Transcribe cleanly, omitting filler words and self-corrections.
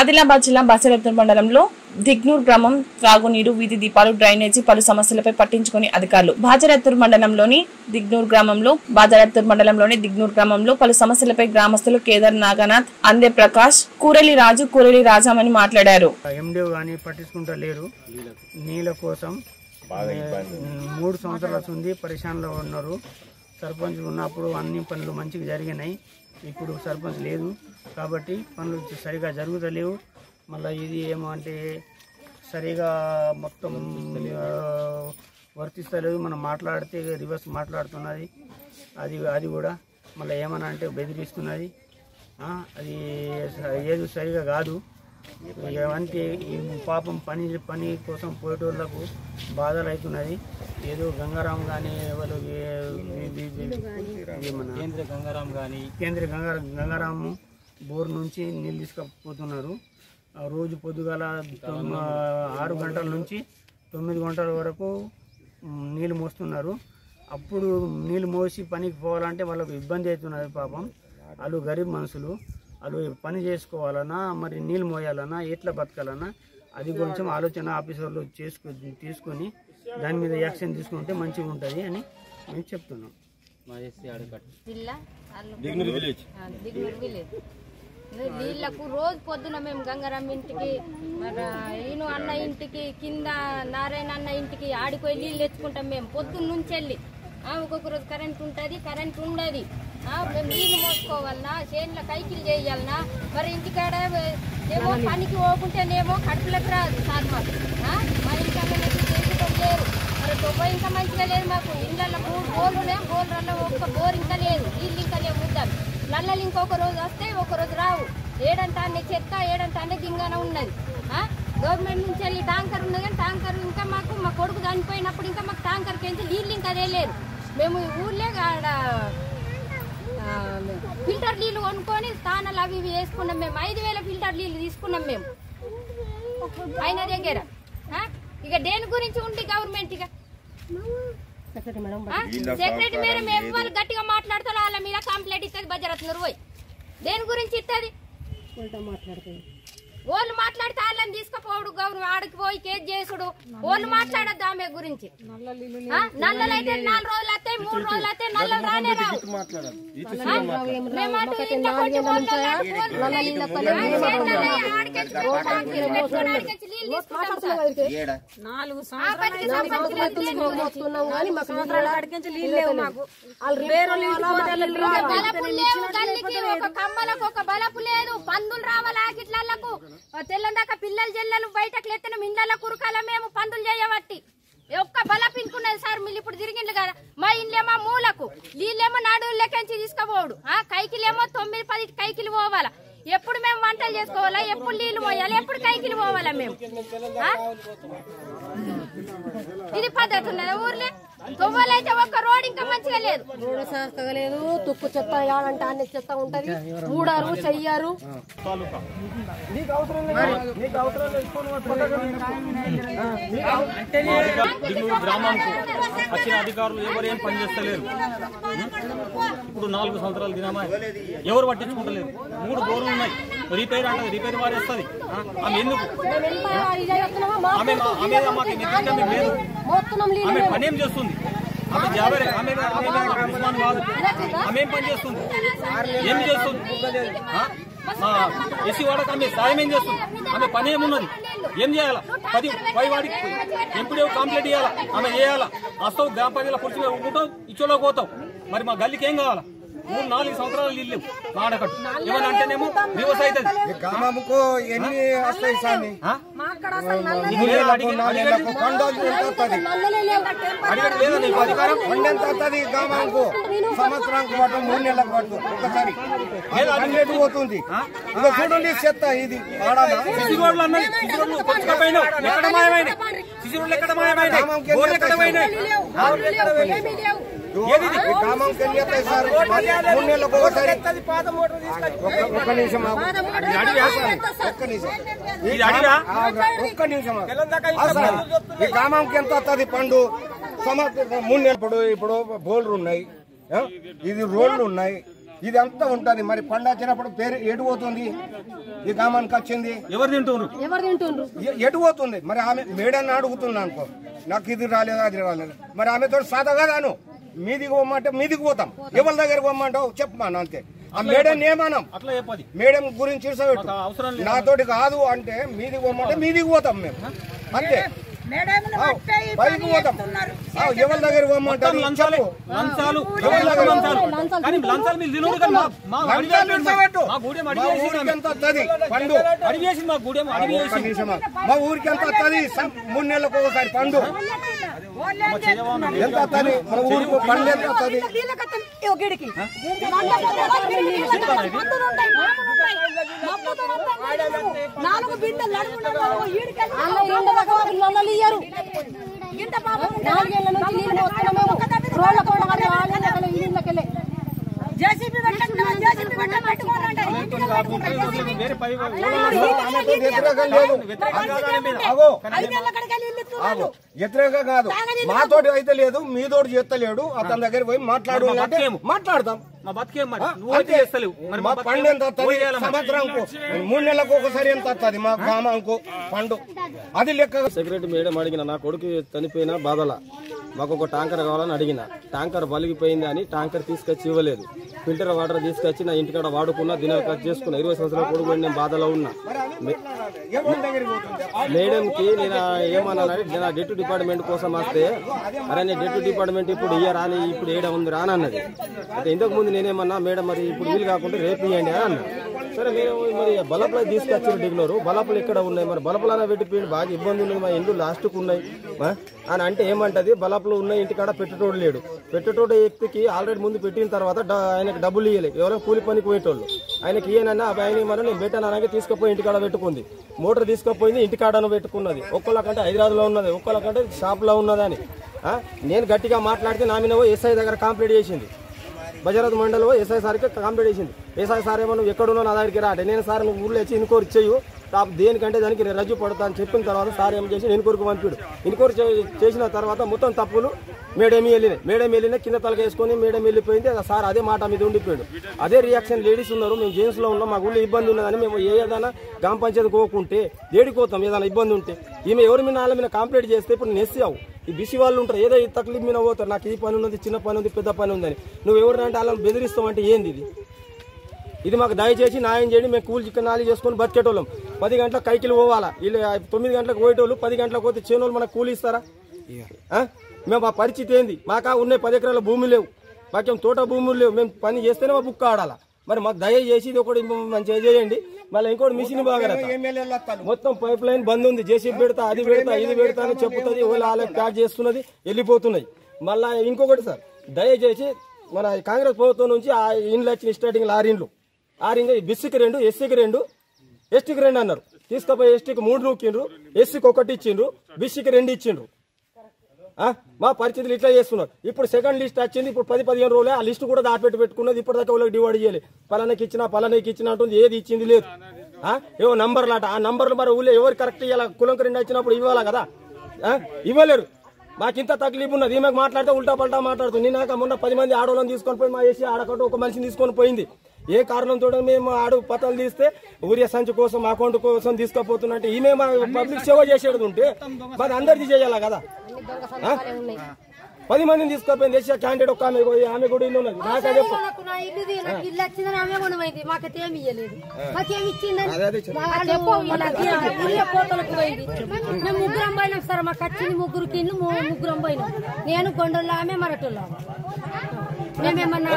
ఆదిలాబాద్ జిల్లా బసరత్తూర్ మండలంలో దిగ్నూర్ గ్రామం త్రాగునీరు, వీధి దీపాలు, డ్రైనేజీ పలు సమస్యలపై పట్టించుకుని అధికారులు. బాజరత్తూర్ మండలంలోని దిగ్నూర్ గ్రామంలో పలు సమస్యలపై గ్రామస్తులు కేదార్ నాగనాథ్, అందే ప్రకాష్, కూరలి రాజు, కూరలి రాజామని మాట్లాడారు. ఎండిఓ గానీ పట్టించుకుంటా లేరు. నీళ్ళ కోసం 3 సంవత్సరాల ఉంది పరిశానలో ఉన్నారు. సర్పంచ్ ఉన్నప్పుడు అన్ని పనులు మంచిగా జరిగినాయి. ఇప్పుడు సర్పంచ్ లేదు కాబట్టి పనులు సరిగా జరుగుతలేవు. మళ్ళీ ఇది ఏమో అంటే సరిగా మొత్తం వర్తిస్తలేదు. మనం మాట్లాడితే రివర్స్ మాట్లాడుతున్నది. అది కూడా మళ్ళీ ఏమన్నా అంటే బెదిరిస్తున్నది. అది ఏది సరిగా కాదు. అంటే ఈ పాపం పని కోసం పోయేటోళ్ళకు బాధలు అవుతున్నది. ఏదో గంగారాం కానీ ఎవరు కేంద్ర గంగారాము బోర్ నుంచి నీళ్ళు తీసుకుపోతున్నారు. రోజు పొద్దుగాల 6 గంటల నుంచి 9 గంటల వరకు నీళ్ళు మోస్తున్నారు. అప్పుడు నీళ్ళు మోసి పనికి పోవాలంటే వాళ్ళకు ఇబ్బంది అవుతున్నది. పాపం వాళ్ళు గరీబ్ మనుషులు, వాళ్ళు పని చేసుకోవాలన్నా మరి నీళ్ళు మోయాలన్నా ఎట్లా బతకాలన్నా అది కొంచెం ఆలోచన ఆఫీసర్లు తీసుకొని దాని మీద యాక్షన్ తీసుకుంటే మంచిగా ఉంటుంది అని మేము చెప్తున్నాం. నీళ్లకు రోజు పొద్దున మేము గంగారాం ఇంటికి, ఈను అన్న ఇంటికి, కింద నారాయణ అన్న ఇంటికి ఆడిపోయి నీళ్ళు తెచ్చుకుంటాం. మేము పొద్దున్న నుంచి వెళ్ళి ఒక్కొక్క రోజు కరెంట్ ఉంటుంది, కరెంట్ ఉండదు. మేము నీళ్ళు మోసుకోవాలన్నా, చేనుల కైకిలు చేయాలన్నా, మరి ఇంటికాడ ఏమో పనికి పోకుంటేనేమో కడుపులకు రాదు సార్ మాకు. మా ఇంటికాడ చేసుకోవడం లేరు. మరి తొవ్వ ఇంకా మంచిగా లేదు మాకు. ఇళ్ళల్లో 3 బోర్లునే, బోర్లలో ఒక్క బోర్ ఇంకా లేదు, నీళ్ళు ఇంకా లేవు. ఉంటారు నల్లలు ఇంకొక రోజు వస్తే ఒక రోజు రావు. ఏడంటానే చెత్త, ఏడంటానే దింగానే ఉన్నది. గవర్నమెంట్ నుంచి వెళ్ళి ట్యాంకర్ ఉన్నది కానీ ట్యాంకర్ ఇంకా మాకు, మా కొడుకు చనిపోయినప్పుడు ఇంకా మాకు ట్యాంకర్కి వెళ్ళి నీళ్ళు ఇంకా అదే లేదు. మేము ఊర్లే ఆడ ఫిల్టర్ నీళ్ళు కొనుక్కొని స్థానాలు అవి ఇవి వేసుకున్నాం. మేము 5000 ఫిల్టర్ నీళ్ళు తీసుకున్నాం మేము ఆయన దగ్గర. ఇక దేని గురించి ఉండి గవర్నమెంట్ ఇక సెక్రటరీ మేడం ఎవరు గట్టిగా మాట్లాడతారో వాళ్ళ మీద కంప్లైంట్ ఇస్తుంది. బజరత్నూరు పోయి దేని గురించి ఇస్తుంది? వాళ్ళు మాట్లాడితే వాళ్ళని తీసుకుపోవడు, గౌరవం ఆడికి పోయి కేసు చేసుడు. వాళ్ళు మాట్లాడద్దు ఆమె గురించి. నల్లలు అయితే 4 రోజులు వస్తాయి, 3 రోజులు వస్తాయి, నల్లలు రానే రావు. ఒక కమ్మలకు ఒక బలపు లేదు, పందులు రావాలి ఆకిట్లకు. తెల్లందాక పిల్లలు జల్లలు బయటకు ఎత్తిన ఇండ్ల కురకాల మేము పందులు చేయబట్టి ఒక్క బలపించుకున్నది సార్. మీరు ఇప్పుడు తిరిగిండ్రు కదా, మా ఇండ్లేమో మూలకు, నీళ్ళేమో నడువులు లెక్కించి తీసుకుపోవడు. కైకిలేమో 9-10 కైకిలు పోవాలా. ఎప్పుడు మేము వంటలు చేసుకోవాలా, ఎప్పుడు నీళ్లు పోయాలి, ఎప్పుడు కైకిలు పోవాలా మేము? ఇది పద్ధతి ఉన్నదా ఊర్లే? తొవ్వలైతే ఒక్క రోడ్ ఇంకా మంచిగా లేదు, రోడ్ సరిగ్గా లేదు. తుక్కు చెత్త ఏడంటే అన్ని చెత్త ఉంటది, ఊడారు చెయ్యారు. గ్రామానికి వచ్చిన అధికారులు ఎవరేం పనిచేస్తలేరు. ఇప్పుడు 4 సంవత్సరాలు దినమా ఎవరు పట్టించుకుంటలేరు. 3 బోర్లు ఉన్నాయి, రిపేర్ అంటది, రిపేర్ వారు వస్తుంది. ఆమె ఎందుకు? ఆమె పని ఏం చేస్తుంది? ఆమె జాబరే, ఆమె ఉస్మాన్ కాదు. ఆమె ఏం పని చేస్తుంది? ఏం చేస్తుంది? ఎస్సీ వాడకు ఆమె సాయం ఏం చేస్తుంది? ఆమె పని ఏమున్నది? ఏం చేయాలా? 10 వాడికి ఎంపీడీ కంప్లైంట్ ఇవ్వాలా, ఆమె చేయాలా. వస్తావు గ్రామ పంచాయతీలో కూర్చుని ఊకుంటావు, ఇచ్చోలోకి పోతావు. మరి మా గల్లీకి ఏం కావాలా? 3-4 సంవత్సరాలు ఇల్లు ఆడకట్టు ఏమని అంటేనేమో రివర్స్ అవుతుంది. అడిగడం లేదా నీకు అధికారం? సంవత్సరానికి పాటు 3 నెలలకు పాటు ఒకసారి పోతుంది. చూడండి చెత్త ఇది సిసి రోడ్లు అన్నది, సిసి రోడ్లు కొట్టుకపోయినావు, ఎక్కడ మాయమైన సిసి రోడ్లు, ఎక్కడ మాయమైన బోర్లు ఎక్కడ పోయినాయి? గ్రామంకి వెళ్ళి సార్ 3 నెలలకు ఒకసారి. ఒక్క నిమిషం ఈ గ్రామంకి ఎంత వస్తుంది పండు? 3 నెలలు. ఇప్పుడు బోర్లు ఉన్నాయి, ఇది రోడ్లు ఉన్నాయి, ఇది అంతా ఉంటది. మరి పండు వచ్చినప్పుడు పేరు ఎటు పోతుంది? ఈ గ్రామానికి వచ్చింది ఎవరు తింటున్నారు? ఎటు పోతుంది? మరి ఆమె మేడాన్ని అడుగుతున్నా అనుకో, నాకు ఇది రాలేదు అది రాలేదు, మరి ఆమెతో సాదా కాదాను మీదికి పోమంటే మీదికి పోతాం, ఎవరి దగ్గరకు పోమంటావు చెప్పమాను అంతే. ఆ మేడం ఏమనం మేడం గురించి నాతోటి కాదు అంటే మీదికి పోమంటే మీదికి పోతాం మేము అంతే. పైకి పోతాం, ఎవరి దగ్గర పోమంటారు పండు మా ఊరికి ఎంత వస్తుంది? 3 నెలలకు ఒకసారి పండు ఎంత వస్తుంది? మన ఊరికి పండు ఎంత వస్తుంది? వ్యతిరేకం కాదు, మాతోటి అయితే లేదు, మీతోటి చేస్తలేడు, అతని దగ్గర పోయి మాట్లాడు అంటే మాట్లాడతాం. పండు ఎంత వస్తుంది? సంవత్సరంకు 3 నెలలకు ఒకసారి ఎంత వస్తుంది మా గ్రామంకు పండు? అది లెక్క. సెక్రటరీ మేడం అడిగిన, నా కొడుకు చనిపోయిన బాధల మాకు ఒక ట్యాంకర్ కావాలని అడిగిన. ట్యాంకర్ బలిగిపోయింది అని ట్యాంకర్ తీసుకొచ్చి ఇవ్వలేదు. ఫిల్టర్ వాటర్ తీసుకొచ్చి నా ఇంటికాడ వాడుకున్నా, దినాలు ఖర్చు చేసుకున్నా. 20 సంవత్సరాల కొడుకు నేను బాధలో ఉన్నా. మేడంకి నేను ఏమన్నానంటే, నేను డెప్యూటీ డిపార్ట్మెంట్ కోసం వస్తే, అరే నేను డెప్యూటీ డిపార్ట్మెంట్ ఇప్పుడు రాని, ఇప్పుడు ఏడ ఉంది రానన్నది. అయితే ఇంతకు ముందు నేనేమన్నా, మేడం మరి ఇప్పుడు వీలు కాకుండా రేపు ఇవ్వండి అని అన్నా. సరే మేము మరి బలపలు తీసుకొచ్చారు డిగ్లరు, బలపలు ఇక్కడ ఉన్నాయి, మరి బలపలైనా పెట్టిపోయింది, బాగా ఇబ్బంది ఉంది, మా ఇండ్లు లాస్ట్కు ఉన్నాయి అని అంటే ఏమంటది, బలపలు ఉన్నాయి ఇంటికాడ పెట్టేటోడు లేడు. పెట్టేటోడు వ్యక్తికి ఆల్రెడీ ముందు పెట్టిన తర్వాత ఆయనకు డబ్బులు ఇవ్వలేదు, ఎవరైనా కూలి పనికి పోయేటోళ్ళు. ఆయనకి ఇయ్యనన్నా ఆయన ఏమన్నా నేను పెట్టాననగా తీసుకుపోయి ఇంటికాడ పెట్టుకుంది. మోటార్ తీసుకుపోయింది ఇంటికాడను పెట్టుకున్నది. ఒక్కళ్ళకంటే హైదరాబాద్లో ఉన్నది, ఒక్కళ్ళకంటే షాప్లో ఉన్నదని. నేను గట్టిగా మాట్లాడితే నా మీద ఎస్ఐ దగ్గర కంప్లైంట్ చేసింది. బజారత్ మండలిలో ఎస్ఐ సార్కి కంప్లైంట్ చేసింది. ఎస్ఐ సార్ ఏమో నువ్వు ఎక్కడున్నా నా దగ్గరికి రా అంటే, నేను సార్ నువ్వు ఊళ్ళో వచ్చి ఇన్కోర్ చేయు, దేనికంటే దానికి రజ్జు పడతా అని చెప్పిన తర్వాత సార్ ఏం చేసి ఇన్కోర్కి పంపిడు. ఇన్కోర్ చేసిన తర్వాత మొత్తం తప్పులు మేడం వెళ్ళినాయి, కింద తలక వేసుకొని మేడం వెళ్ళిపోయింది. సార్ అదే మాట మీద ఉండిపోయాడు. అదే రియాక్షన్ లేడీస్ ఉన్నారు, మేము జెంట్స్లో ఉన్నాం, మా ఊళ్ళో ఇబ్బంది ఉన్నదని మేము ఏదైనా గ్రామ పంచాయతీ కోకుంటే ఏడిపోతాం, ఏదైనా ఇబ్బంది ఉంటే. ఈమె ఎవరి మీద వాళ్ళ మీద కంప్లైంట్ చేస్తే ఇప్పుడు నెస్సావు. ఈ బిసి వాళ్ళు ఉంటారు, ఏదో ఈ తక్లీఫ్ మీద పోతారు, నాకు ఈ పని ఉన్నది, చిన్న పని ఉంది, పెద్ద పని ఉందని. నువ్వు ఎవరినంటే వాళ్ళని బెదిరిస్తావు అంటే ఏంది ఇది మాకు దయచేసి న్యాయం చేయండి. మేము కూలి చిక్కనాలి చేసుకొని బతికేటోళ్ళం. 10 గంటలకు కైకిలు పోవాలా, వీళ్ళు 9 గంటలకు పోయేటోళ్ళు 10 గంటలకు పోతే చేనోళ్ళు మనకు కూలి ఇస్తారా? మేము మా పరిస్థితి ఏంది? మాకు ఉన్నాయి 10 ఎకరాల భూమి లేవు, మాకేం తోట భూములు లేవు, మేము పని చేస్తేనే మా బుక్ ఆడాలా. మరి మాకు దయచేసి ఇది ఒకటి మంచిగా చేయండి. మళ్ళీ ఇంకోటి మిషన్ బాగా మొత్తం పైప్ లైన్ బంద్ ఉంది, జేసీబీ పెడతా, అది పెడతా, ఇది పెడతా అని చెప్తుంది. వాళ్ళ ప్యాక్ చేస్తున్నది, వెళ్ళిపోతున్నాయి. మళ్ళీ ఇంకొకటి సార్, దయచేసి మన కాంగ్రెస్ ప్రభుత్వం నుంచి ఆ ఇండ్లు వచ్చిన స్టార్టింగ్ 6 ఇండ్లు బిస్సికి 2, ఎస్సీకి 2, ఎస్టీకి 2 అన్నారు. తీసుకుపోయి ఎస్టీకి 3 నూకిండ్రు, ఎస్సీకి 1 ఇచ్చిండ్రు, బిస్సికి 2 ఇచ్చిండ్రు. మా పరిస్థితులు ఇట్లా చేస్తున్నారు. ఇప్పుడు సెకండ్ లిస్ట్ వచ్చింది, ఇప్పుడు 10-15 రోజులే ఆ లిస్టు కూడా పెట్టుకున్నది. ఇప్పటిదాకా వాళ్ళకి డివైడ్ చేయాలి, పలానాకి ఇచ్చిన అంటుంది, ఏది ఇచ్చింది లేదు. ఏవో నంబర్లు అట, ఆ నంబర్లు మరి ఊళ్ళో ఎవరు కరెక్ట్ ఇవ్వాలి, కులంకి 2 వచ్చినప్పుడు ఇవ్వాలా కదా, ఇవ్వలేరు. మాకింత తక్లీఫ్ ఉన్నది. ఈమెకు మాట్లాడితే ఉల్టా పల్టా మాట్లాడుతుంది. నిన్నాక మొన్న 10 మంది ఆడవాళ్ళని తీసుకొని పోయి మా ఏసీ ఆడకట్టు ఒక మనిషిని తీసుకొని పోయింది. ఏ కారణంతో మేము ఆడు పత్రాలు తీస్తే ఊరియా సంచి కోసం, అకౌంట్ కోసం తీసుకుపోతున్నట్టు ఈమె మా పబ్లిక్ సేవ చేసేది ఉంటే మరి అందరిది చేయాలా కదా. 10 మందిని తీసుకుపోయింది. దేశ క్యాండిడేట్ ఒక ఆమె కూడా ఇల్లు ఉన్నది. నాకు అదే ముగ్గురం పోయినాం సార్, మాకు వచ్చింది 3 కిండ్లు, 3 పోయినాం. నేను కొండల్లో, ఆమె మరటోళ్ళు. మేమేమన్నా